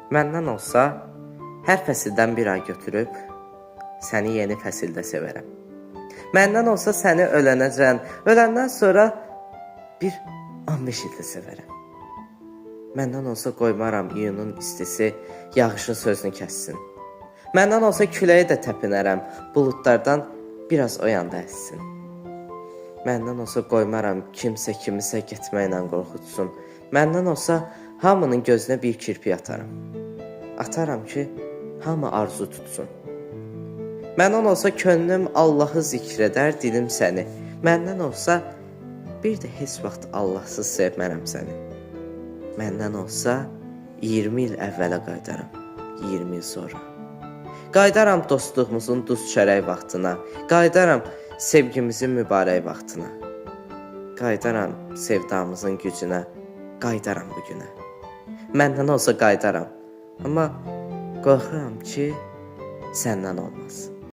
Məndən olsa, hər fəsildən bir ay götürüb, səni yeni fəsildə sevərəm. Məndən olsa səni ölənəcən, öləndən sonra bir 15 ildə sevərəm. Məndən olsa qoymaram iyunun istisi yağışın sözünü kəssin. Məndən olsa küləyə də təpinərəm, buludlardan biraz o yanda əssin. Məndən olsa qoymaram kimsə kimisə getməklə qorxutsun. Məndən olsa hamının gözünə bir kirpi atarım. Ataram ki, hamı arzu tutsun. Məndən olsa könlüm Allahı zikr edər, dilim səni. Məndən olsa bir də heç vaxt Allahsız sevmərəm səni. Məndən olsa 20 il əvvələ qaydaram, 20 il sonra. Qaydaram dostluğumuzun duz çörək vaxtına, qaydaram sevgimizin mübarək vaxtına. Qaydaram sevdamızın gücünə, qaydaram bu günə. Məndən olsa qaydaram, amma qorxuram ki, səndən olmaz.